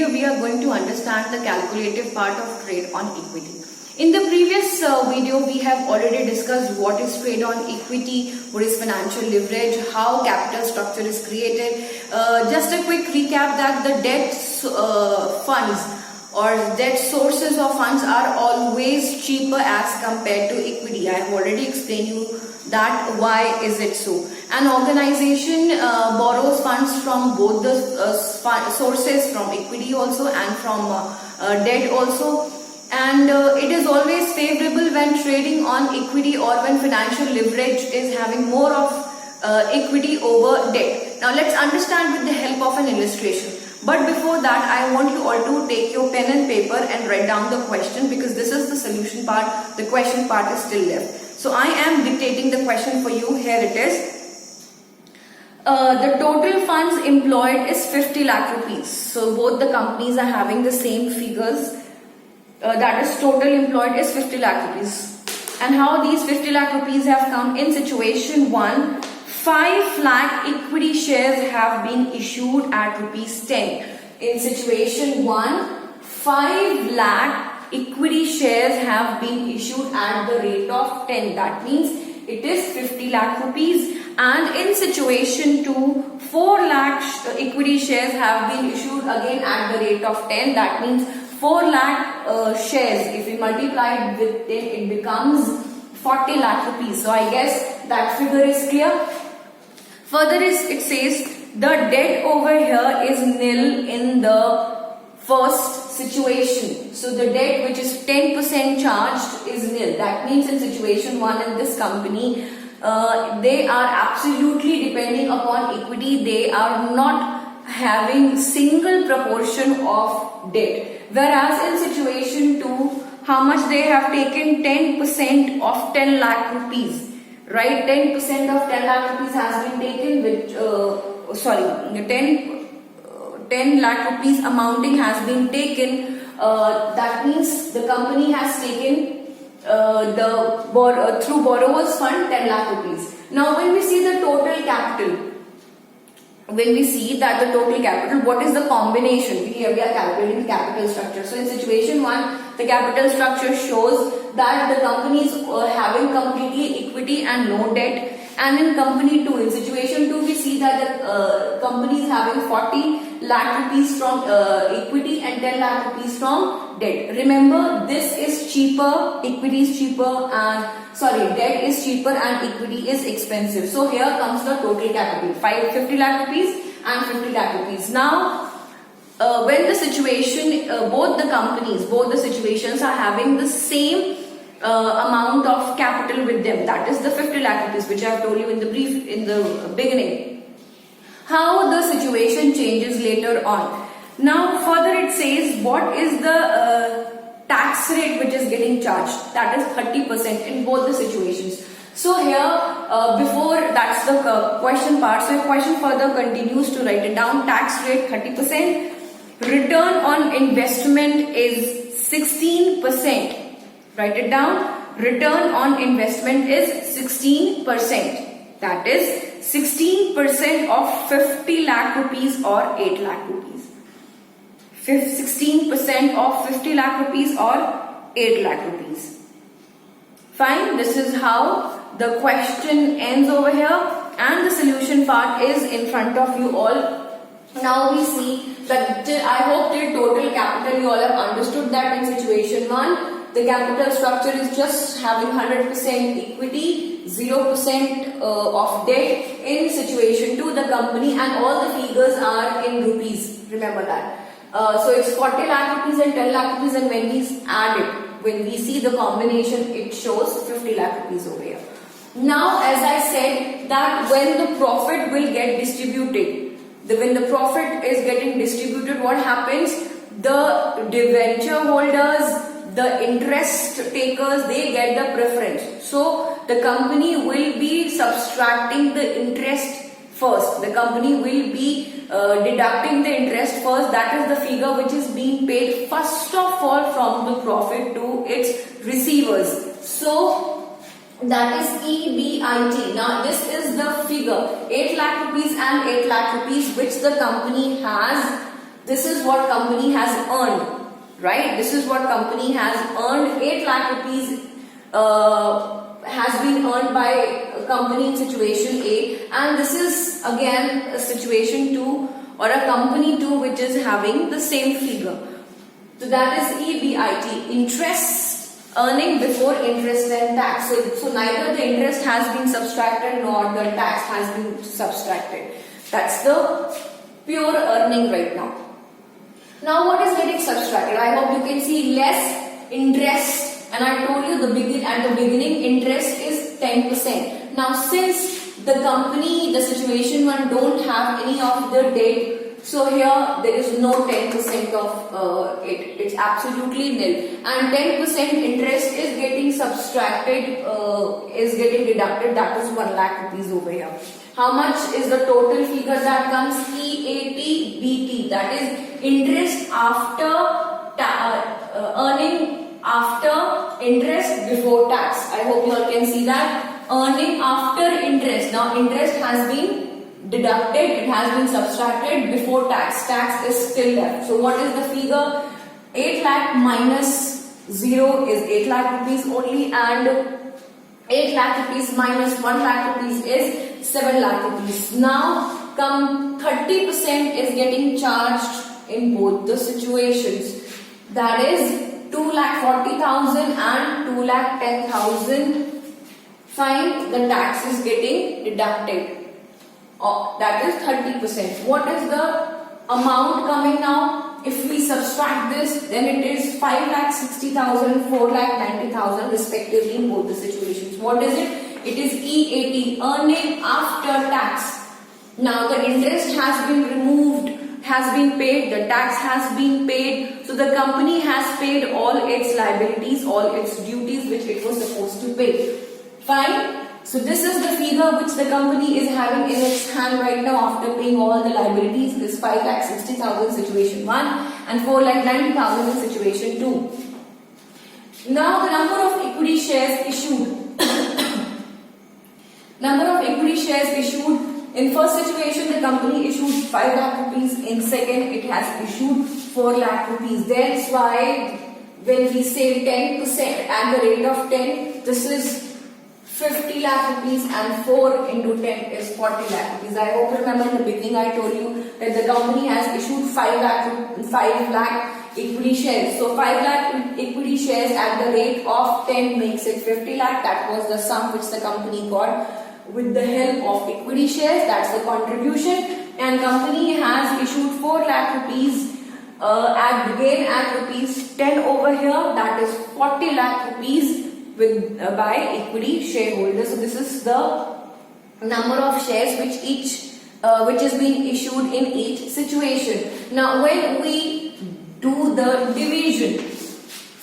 video we are going to understand the calculative part of trade on equity. In the previous video we have already discussed what is trade on equity, what is financial leverage, how capital structure is created. Just a quick recap that the debt funds or debt sources of funds are always cheaper as compared to equity. I have already explained you that why is it so. An organization borrows funds from both the sources, from equity also and from debt also, and it is always favorable when trading on equity or when financial leverage is having more of equity over debt. Now let's understand with the help of an illustration. But before that, I want you all to take your pen and paper and write down the question, because this is the solution part. The question part is still left. So I am dictating the question for you. Here it is. The total funds employed is 50 lakh rupees. So both the companies are having the same figures. That is, total employed is 50 lakh rupees. And how these 50 lakh rupees have come? In situation 1, 5 lakh equity shares have been issued at rupees 10. In situation 1, 5 lakh equity shares have been issued at the rate of 10. That means it is 50 lakh rupees. And in situation 2, 4 lakh equity shares have been issued again at the rate of 10. That means 4 lakh shares, if we multiply it with 10, it becomes 40 lakh rupees. So I guess that figure is clear. Further it says the debt over here is nil in the first situation. So the debt which is 10% charged is nil. That means in situation 1 in this company, they are absolutely depending upon equity. They are not having single proportion of debt. Whereas in situation 2, how much they have taken? 10% of 10 lakh rupees. Right, 10% of 10 lakh rupees has been taken with, 10 lakh rupees amounting has been taken. That means the company has taken through borrowers fund 10 lakh rupees. Now when we see the total capital, what is the combination? Here we are calculating capital structure. So in situation 1, the capital structure shows that the company is having completely equity and no debt. And in company 2, in situation 2, we see that the company is having 40 lakh rupees from equity and 10 lakh rupees from debt. Remember, this is cheaper, equity is cheaper, and debt is cheaper and equity is expensive. So here comes the total capital, 50 lakh rupees and 50 lakh rupees. Now, when the situation, both the situations are having the same amount of capital with them, that is the 50 lakh rupees, which I have told you in the beginning. How the situation changes later on. Now further it says what is the tax rate which is getting charged. That is 30% in both the situations. So here before, that's the question part. So question further continues to write it down. Tax rate 30%. Return on investment is 16%. Write it down. Return on investment is 16%. That is 16% of 50 lakh rupees or 8 lakh rupees. 16% of 50 lakh rupees or 8 lakh rupees. Fine. This is how the question ends over here, and the solution part is in front of you all. Now we see that I hope till total capital you all have understood that in situation 1, the capital structure is just having 100% equity, 0% of debt. In situation 2, the company and all the figures are in rupees. Remember that. So it's 40 lakh rupees and 10 lakh rupees, and when we add it, when we see the combination, it shows 50 lakh rupees over here. Now as I said that when the profit will get distributed, when the profit is getting distributed, what happens? The debenture holders, the interest takers, they get the preference. So the company will be subtracting the interest first. The company will be deducting the interest first. That is the figure which is being paid first of all from the profit to its receivers. So that is EBIT. Now this is the figure 8 lakh rupees and 8 lakh rupees which the company has this is what company has earned, right? This is what company has earned. 8 lakh rupees has been earned by a company in situation A, and this is again a situation 2 or a company 2 which is having the same figure. So that is EBIT, interest earning before interest and tax. So neither the interest has been subtracted nor the tax has been subtracted. That's the pure earning right now. Now what is getting subtracted? I hope you can see less interest, and I told you at the beginning interest is 10%. Now since the company, the situation 1 don't have any of the debt, so here there is no 10% of it. It's absolutely nil, and 10% interest is getting subtracted, is getting deducted. That is 1 lakh rupees over here. How much is the total figure that comes? EAT-BT, that is interest after earning after interest before tax. I hope you all can see that. Earning after interest. Now interest has been deducted, it has been subtracted before tax. Tax is still left. So what is the figure? 8 lakh minus 0 is 8 lakh rupees only, and 8 lakh rupees minus 1 lakh rupees is 7 lakh rupees. Now come 30% is getting charged in both the situations. That is 2,40,000 and 2,10,000. Fine, the tax is getting deducted. That is 30%. What is the amount coming now? If we subtract this, then it is 5,60,000, 4,90,000 respectively in both the situations. What is it? It is EAT, earning after tax. Now the interest has been removed, has been paid, the tax has been paid. So the company has paid all its liabilities, all its duties which it was supposed to pay. Fine. So this is the figure which the company is having in its hand right now after paying all the liabilities. This 5,60,000 situation 1 and 4,90,000 in situation 2. Now the number of equity shares issued. Number of equity shares issued. In first situation the company issued 5 lakh rupees. In second it has issued 4 lakh rupees. That's why when we say 10% at the rate of 10, this is 50 lakh rupees, and 4 into 10 is 40 lakh rupees. I hope you remember in the beginning I told you that the company has issued 5 lakh equity shares. So 5 lakh equity shares at the rate of 10 makes it 50 lakh. That was the sum which the company got with the help of equity shares. That's the contribution. And company has issued 4 lakh rupees at rupees 10 over here. That is 40 lakh rupees with by equity shareholders. So this is the number of shares which is being issued in each situation. Now when we do the division,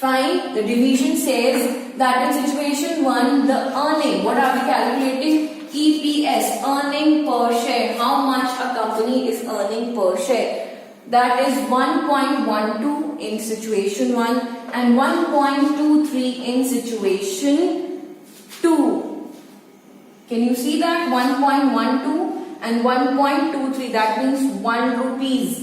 fine, the division says that in situation 1 the earning, what are we calculating? EPS, earning per share, how much a company is earning per share. That is 1.12 in situation 1 and 1.23 in situation 2. Can you see that? 1.12 and 1.23, that means 1 rupees.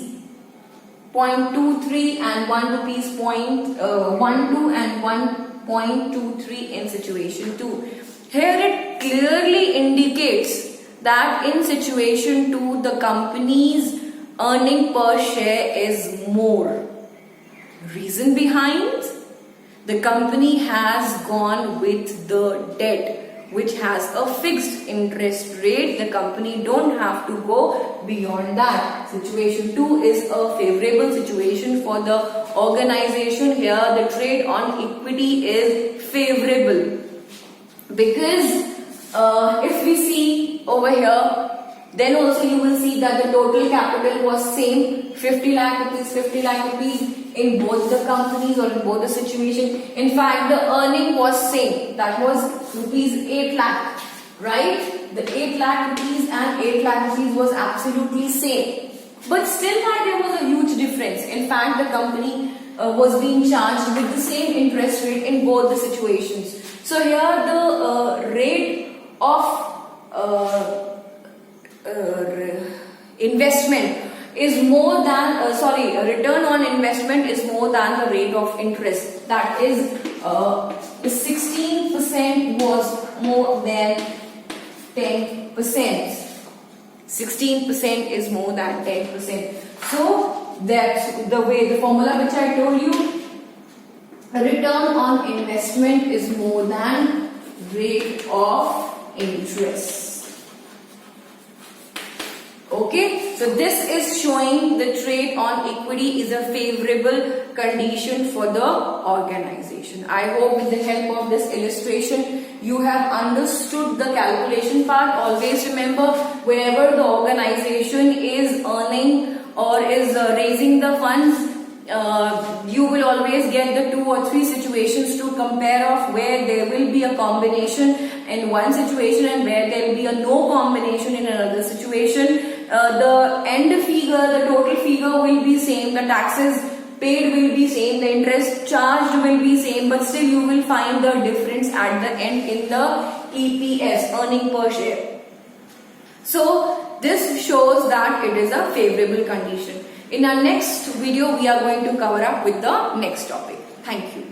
0.23 and 1 rupees 0.12 and 1.23 in situation 2. Here it clearly indicates that in situation 2 the company's earning per share is more. Reason behind? The company has gone with the debt which has a fixed interest rate. The company don't have to go beyond that. Situation 2 is a favorable situation for the organization. Here the trade on equity is favorable because if we see over here, then also you will see that the total capital was same, 50 lakh rupees in both the companies or in both the situation. In fact, the earning was same, that was rupees 8 lakh, right? The 8 lakh rupees and 8 lakh rupees was absolutely same. But still there was a huge difference. In fact, the company was being charged with the same interest rate in both the situations. So here the rate of investment is more than, return on investment is more than the rate of interest. That is, 16% was more than 10%. 16% is more than 10%. So that's the way, the formula which I told you, return on investment is more than rate of interest. Okay, so this is showing the trade on equity is a favorable condition for the organization. I hope with the help of this illustration you have understood the calculation part. Always remember, whenever the organization is earning or is raising the funds, you will always get the 2 or 3 situations to compare of, where there will be a combination in one situation and where there will be a no combination in another situation. The end figure, the total figure will be same, the taxes paid will be same, the interest charged will be same, but still you will find the difference at the end in the EPS, earning per share. So this shows that it is a favorable condition. In our next video, we are going to cover up with the next topic. Thank you.